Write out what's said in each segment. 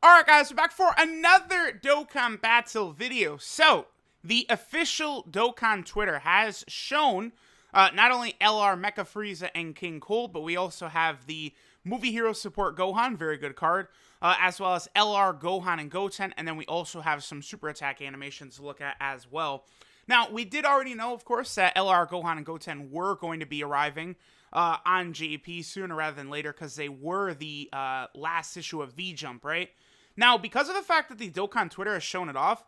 Alright guys, we're back for another Dokkan Battle video. So, the official Dokkan Twitter has shown not only LR, MECHA FRIEZA, and King Cold, but we also have the Movie Hero Support Gohan, very good card, as well as LR, Gohan, and Goten, and then we also have some Super Attack animations to look at as well. Now, we did already know, of course, that LR, Gohan, and Goten were going to be arriving on JP sooner rather than later, because they were the last issue of V-Jump, right? Now, because of the fact that the Dokkan Twitter has shown it off,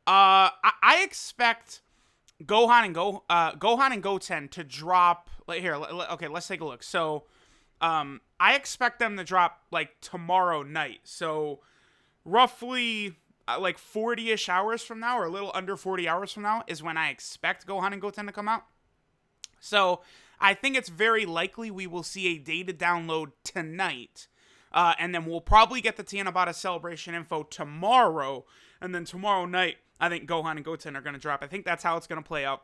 I expect Gohan and Goten to drop. Like, here, okay, let's take a look. So, I expect them to drop like tomorrow night. So, roughly like 40-ish hours from now, or a little under 40 hours from now, is when I expect Gohan and Goten to come out. So, I think it's very likely we will see a data download tonight. And then we'll probably get the Tanabata Celebration info tomorrow. And then tomorrow night, I think Gohan and Goten are going to drop. I think that's how it's going to play out.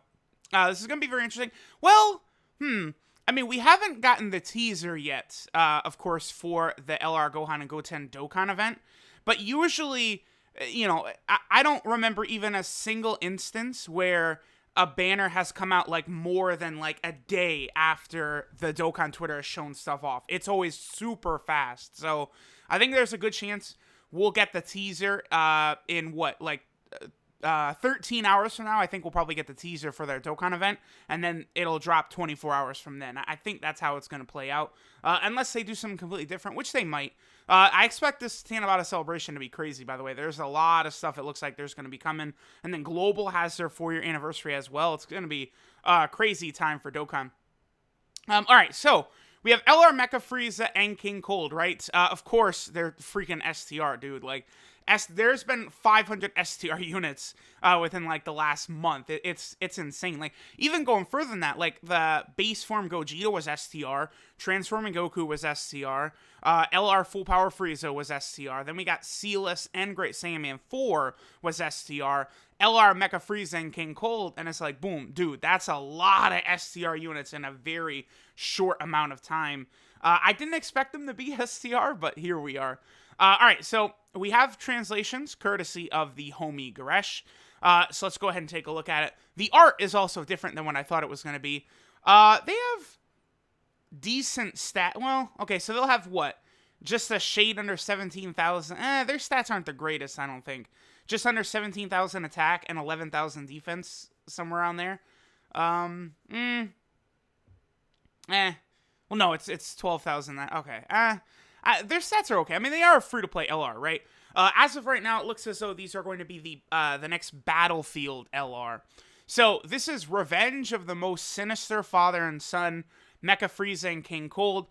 This is going to be very interesting. Well, I mean, we haven't gotten the teaser yet, of course, for the LR Gohan and Goten Dokkan event. But usually, you know, I don't remember even a single instance where a banner has come out like more than like a day after the Dokkan Twitter has shown stuff off. It's always super fast. So I think there's a good chance we'll get the teaser in what, like 13 hours from now. I think we'll probably get the teaser for their Dokkan event, and then it'll drop 24 hours from then. I think that's how it's going to play out, unless they do something completely different, which they might. I expect this Tanabata Celebration to be crazy, by the way. There's a lot of stuff it looks like there's going to be coming. And then Global has their 4-year anniversary as well. It's going to be a crazy time for Dokkan. Alright, so we have LR, MECHA FRIEZA, and King Cold, right? Of course, they're freaking STR, dude. Like, there's been 500 STR units within like the last month. It's insane. Like, even going further than that, like the base form Gogeta was STR, Transforming Goku was STR, LR Full Power Frieza was STR. Then we got Sealess and Great Saiyaman 4 was STR. LR, MECHA FRIEZA, and King Cold, and it's like, boom, dude, that's a lot of STR units in a very short amount of time. I didn't expect them to be STR, but here we are. Alright, so we have translations courtesy of the homie Garesh. So let's go ahead and take a look at it. The art is also different than what I thought it was going to be. They have decent stat. Well, okay, so they'll have what? Just a shade under 17,000. Their stats aren't the greatest, I don't think. Just under 17,000 attack and 11,000 defense, somewhere around there. Well, no, it's 12,000. Okay. Their stats are okay. I mean, they are a free-to-play LR, right? As of right now, it looks as though these are going to be the next Battlefield LR. So, this is Revenge of the Most Sinister Father and Son, MECHA FRIEZA, and King Cold.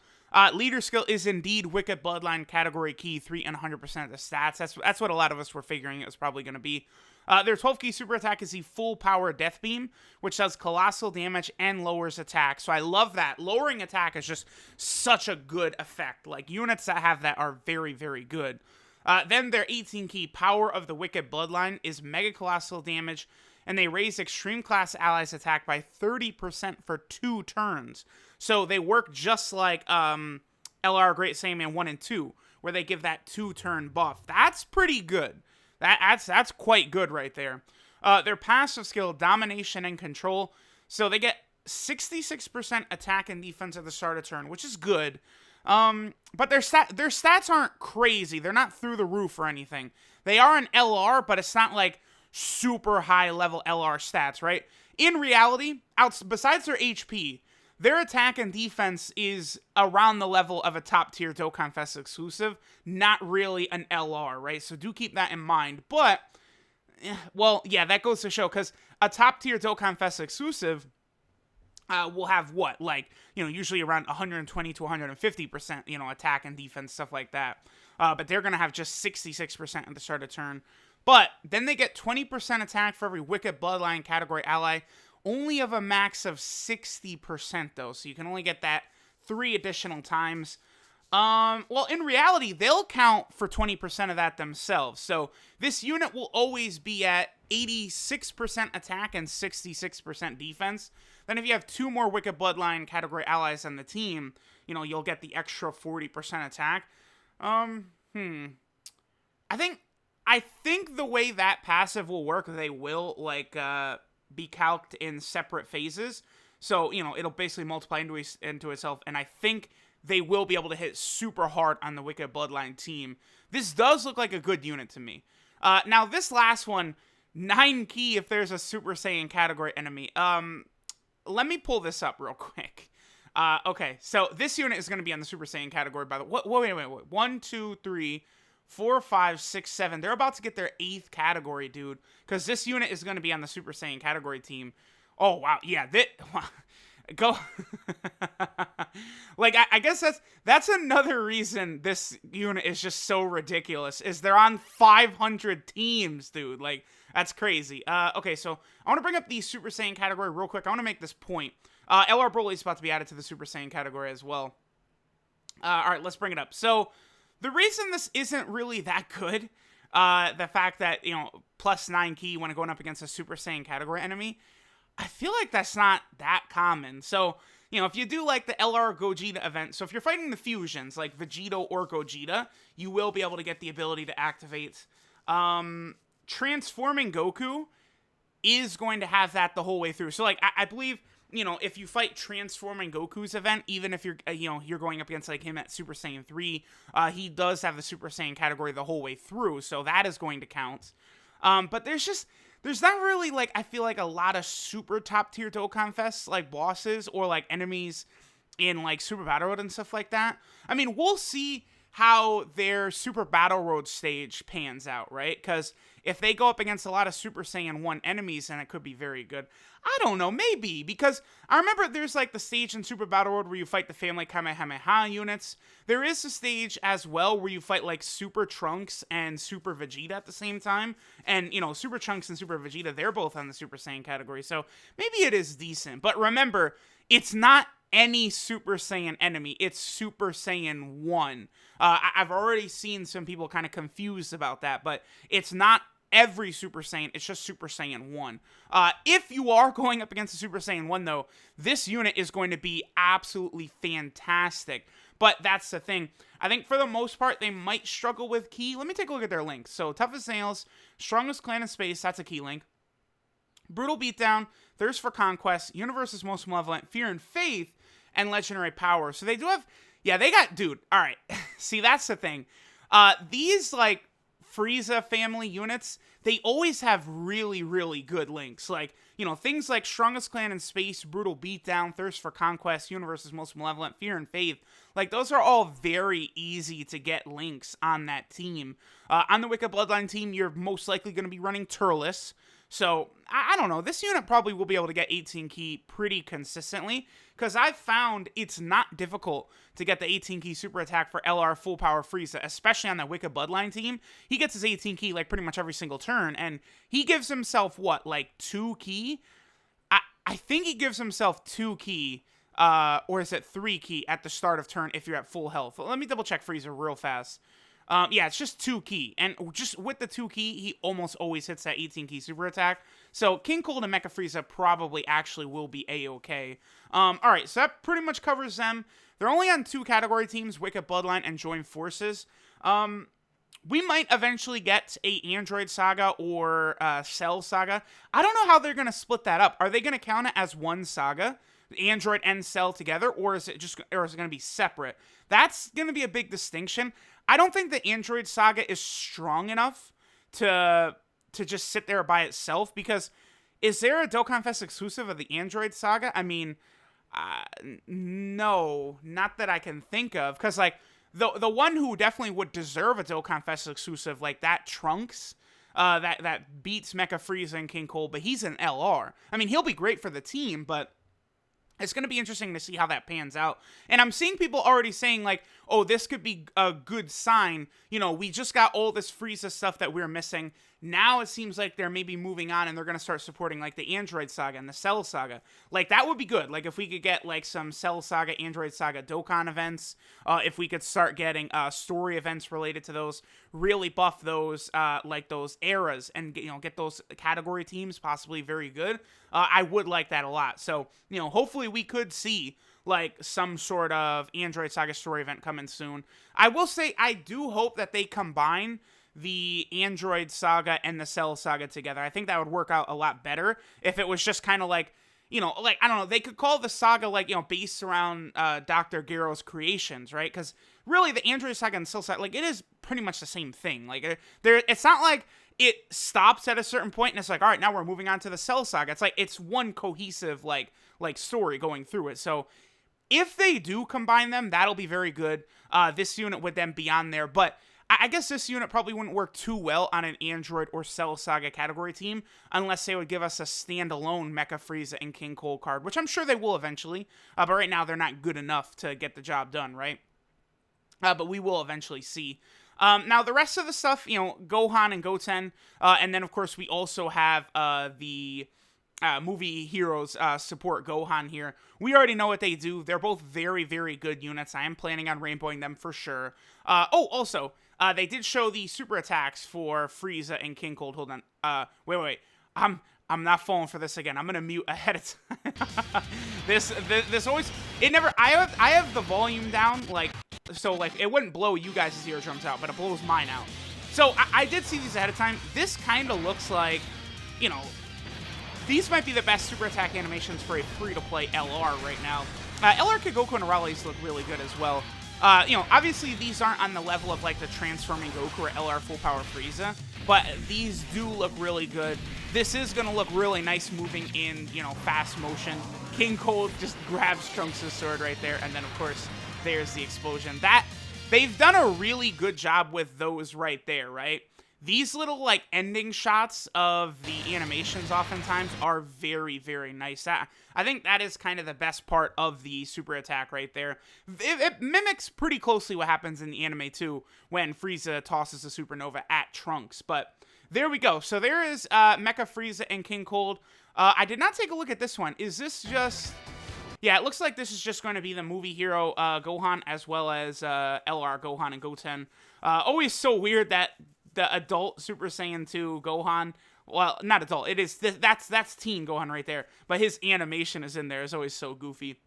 Leader skill is indeed Wicked Bloodline, category key, 3 and 100% of the stats. That's what a lot of us were figuring it was probably going to be. Their 12 key super attack is the Full Power Death Beam, which does colossal damage and lowers attack. So I love that. Lowering attack is just such a good effect. Like, units that have that are very, very good. Then their 18 key Power of the Wicked Bloodline is Mega Colossal Damage, and they raise Extreme Class Allies attack by 30% for 2 turns. So they work just like LR Great Saiyaman 1 and 2, where they give that 2-turn buff. That's pretty good. That's quite good right there. Their passive skill, Domination and Control. So they get 66% attack and defense at the start of turn, which is good. But their stats aren't crazy. They're not through the roof or anything. They are an LR, but it's not like super high level LR stats, right? In reality, besides their HP, their attack and defense is around the level of a top tier Dokkan Fest exclusive, not really an LR, right? So do keep that in mind. But, well, yeah, that goes to show, because a top tier Dokkan Fest exclusive will have what? Like, you know, usually around 120 to 150%, you know, attack and defense, stuff like that. But they're going to have just 66% at the start of turn. But then they get 20% attack for every Wicked Bloodline category ally, only of a max of 60% though, so you can only get that 3 additional times. Well, in reality, they'll count for 20% of that themselves, so this unit will always be at 86% attack and 66% defense. Then if you have 2 more Wicked Bloodline category allies on the team, you know, you'll get the extra 40% attack. I think the way that passive will work, they will like be calced in separate phases. So, you know, it'll basically multiply into itself, and I think they will be able to hit super hard on the Wicked Bloodline team. This does look like a good unit to me. Now, this last one, 9 key if there's a Super Saiyan category enemy. Let me pull this up real quick. Okay, so this unit is going to be on the Super Saiyan category, by the way. Wait. 1, 2, 3, 4, 5, 6, 7. They're about to get their 8th category, dude. Because this unit is going to be on the Super Saiyan category team. Oh, wow. Yeah, go. Like, I guess that's another reason this unit is just so ridiculous, is they're on 500 teams, dude. Like, that's crazy. Okay, so I want to bring up the Super Saiyan category real quick. I want to make this point. LR Broly is about to be added to the Super Saiyan category as well. All right, let's bring it up. So, the reason this isn't really that good, the fact that, you know, plus 9 key when going up against a Super Saiyan category enemy, I feel like that's not that common. So, you know, if you do like the LR Gogeta event, so if you're fighting the fusions, like Vegito or Gogeta, you will be able to get the ability to activate. Transforming Goku is going to have that the whole way through. So, like, I believe, you know, if you fight Transforming Goku's event, even if you're, you know, you're going up against, like, him at Super Saiyan 3, he does have the Super Saiyan category the whole way through, so that is going to count. But there's not really, like, I feel like a lot of super top-tier Dokkan Fests, like, bosses or, like, enemies in, like, Super Battle Road and stuff like that. I mean, we'll see how their Super Battle Road stage pans out, right? Because if they go up against a lot of Super Saiyan 1 enemies, then it could be very good. I don't know, maybe, because I remember there's, like, the stage in Super Battle Road where you fight the Family Kamehameha units. There is a stage as well where you fight, like, Super Trunks and Super Vegeta at the same time. And, you know, Super Trunks and Super Vegeta, they're both on the Super Saiyan category, so maybe it is decent. But remember, it's not any Super Saiyan enemy. It's Super Saiyan 1. I've already seen some people kind of confused about that, but it's not every Super Saiyan, it's just Super Saiyan 1. If you are going up against a Super Saiyan 1, though, this unit is going to be absolutely fantastic. But that's the thing. I think for the most part, they might struggle with key. Let me take a look at their links. So, Toughest Nails, Strongest Clan in Space, that's a key link. Brutal Beatdown, Thirst for Conquest, Universe's Most Malevolent, Fear and Faith, and Legendary Power. So they do have, yeah, they got, dude, all right. See, that's the thing. These, like, Frieza family units, they always have really, really good links. Like, you know, things like Strongest Clan in Space, Brutal Beatdown, Thirst for Conquest, Universe's Most Malevolent, Fear and Faith. Like, those are all very easy to get links on that team. On the Wicked Bloodline team, you're most likely going to be running Turles. So, I don't know, this unit probably will be able to get 18 key pretty consistently, because I've found it's not difficult to get the 18 key super attack for LR Full Power Frieza, especially on the Wicked Bloodline team. He gets his 18 key, like, pretty much every single turn, and he gives himself, what, like, 2 key? I think he gives himself 2 key, or is it 3 key at the start of turn if you're at full health. Let me double check Frieza real fast. Yeah, it's just 2 key, and just with the 2 key, he almost always hits that 18 key super attack. So King Cold and Mecha Frieza probably actually will be a-okay. Alright, so that pretty much covers them. They're only on 2 category teams, Wicked Bloodline and Join Forces. We might eventually get a Android Saga or Cell Saga. I don't know how they're going to split that up. Are they going to count it as one saga, Android and Cell together, or is it going to be separate? That's going to be a big distinction. I don't think the Android Saga is strong enough to just sit there by itself, because is there a Dokkan Fest exclusive of the Android Saga? I mean, no, not that I can think of, because, like, the one who definitely would deserve a Dokkan Fest exclusive, like that Trunks, that beats Mecha Frieza and King Cold, but he's an LR. I mean, he'll be great for the team, but it's going to be interesting to see how that pans out. And I'm seeing people already saying, like, oh, this could be a good sign. You know, we just got all this Frieza stuff that we're missing. Now it seems like they're maybe moving on and they're going to start supporting, like, the Android Saga and the Cell Saga. Like, that would be good. Like, if we could get, like, some Cell Saga, Android Saga, Dokkan events. If we could start getting story events related to those. Really buff those, like, those eras. And, you know, get those category teams possibly very good. I would like that a lot. So, you know, hopefully we could see, like, some sort of Android Saga story event coming soon. I will say, I do hope that they combine the Android Saga and the Cell Saga together. I think that would work out a lot better if it was just kind of like, you know, like, I don't know, they could call the saga, like, you know, based around Dr. Gero's creations, right? Because really, the Android Saga and Cell Saga, like, it is pretty much the same thing. Like, it's not like it stops at a certain point and it's like, all right, now we're moving on to the Cell Saga. It's like, it's one cohesive, like story going through it. So if they do combine them, that'll be very good. This unit would then be on there, but I guess this unit probably wouldn't work too well on an Android or Cell Saga category team unless they would give us a standalone Mecha Frieza and King Cold card, which I'm sure they will eventually, but right now they're not good enough to get the job done, right? But we will eventually see. Now, the rest of the stuff, you know, Gohan and Goten, and then, of course, we also have the movie heroes support Gohan here. We already know what they do. They're both very, very good units. I am planning on rainbowing them for sure. Also, they did show the super attacks for Frieza and King Cold. Hold on. Wait. I'm not falling for this again. I'm gonna mute ahead of time. this always, it never. I have the volume down, like, so like it wouldn't blow you guys' eardrums out, but it blows mine out. So I did see these ahead of time. This kind of looks like, you know, these might be the best super attack animations for a free-to-play LR right now. LR Goku and Raleigh look really good as well. You know, obviously these aren't on the level of like the Transforming Goku or LR Full Power Frieza, but these do look really good. This is going to look really nice moving in, you know, fast motion. King Cold just grabs Trunks' sword right there, and then of course there's the explosion. They've done a really good job with those right there, right? These little, like, ending shots of the animations oftentimes are very, very nice. I think that is kind of the best part of the super attack right there. It mimics pretty closely what happens in the anime, too, when Frieza tosses a supernova at Trunks. But there we go. So there is Mecha Frieza and King Cold. I did not take a look at this one. Is this just... Yeah, it looks like this is just going to be the movie hero Gohan as well as LR Gohan and Goten. Always so weird that the adult Super Saiyan 2 Gohan, well, not adult, it is, that's teen Gohan right there, but his animation is in there. It's always so goofy.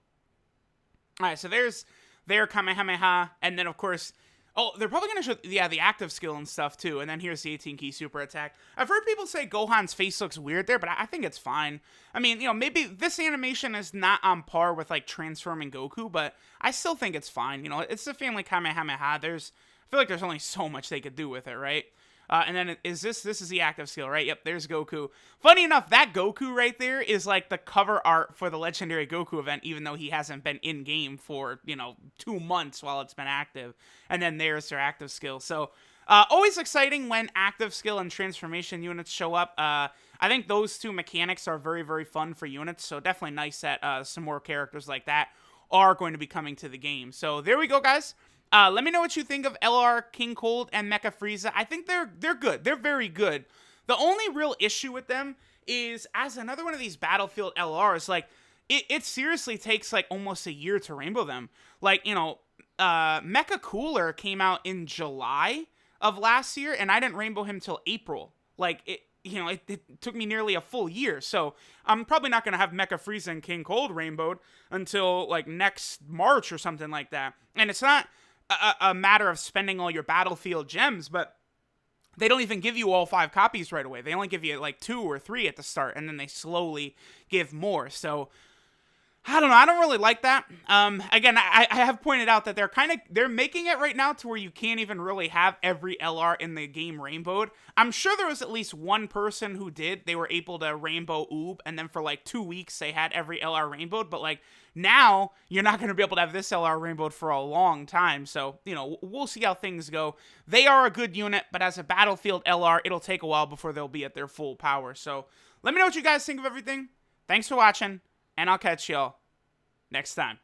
Alright, so there's their Kamehameha, and then of course, oh, they're probably going to show, yeah, the active skill and stuff too, and then here's the 18-key super attack. I've heard people say Gohan's face looks weird there, but I think it's fine. I mean, you know, maybe this animation is not on par with, like, Transforming Goku, but I still think it's fine. You know, it's the family Kamehameha. I feel like there's only so much they could do with it, right? And then this is the active skill, right? Yep, there's Goku. Funny enough, that Goku right there is like the cover art for the Legendary Goku event, even though he hasn't been in-game for, you know, 2 months while it's been active. And then there's their active skill. So, always exciting when active skill and transformation units show up. I think those two mechanics are very, very fun for units, so definitely nice that some more characters like that are going to be coming to the game. So there we go, guys. Let me know what you think of LR, King Cold, and Mecha Frieza. I think they're good. They're very good. The only real issue with them is, as another one of these Battlefield LRs, like, it seriously takes, like, almost a year to rainbow them. Like, you know, Mecha Cooler came out in July of last year, and I didn't rainbow him till April. Like, it took me nearly a full year, so I'm probably not going to have Mecha Frieza and King Cold rainbowed until, like, next March or something like that. And it's not a matter of spending all your Battlefield gems, but they don't even give you all 5 copies right away. They only give you like 2 or 3 at the start, and then they slowly give more. So I don't know. I don't really like that. Again, I have pointed out that they're making it right now to where you can't even really have every LR in the game rainbowed. I'm sure there was at least one person who did. They were able to rainbow Oob, and then for like 2 weeks they had every LR rainbowed. But like now, you're not going to be able to have this LR rainbowed for a long time. So, you know, we'll see how things go. They are a good unit, but as a Battlefield LR, it'll take a while before they'll be at their full power. So let me know what you guys think of everything. Thanks for watching, and I'll catch y'all next time.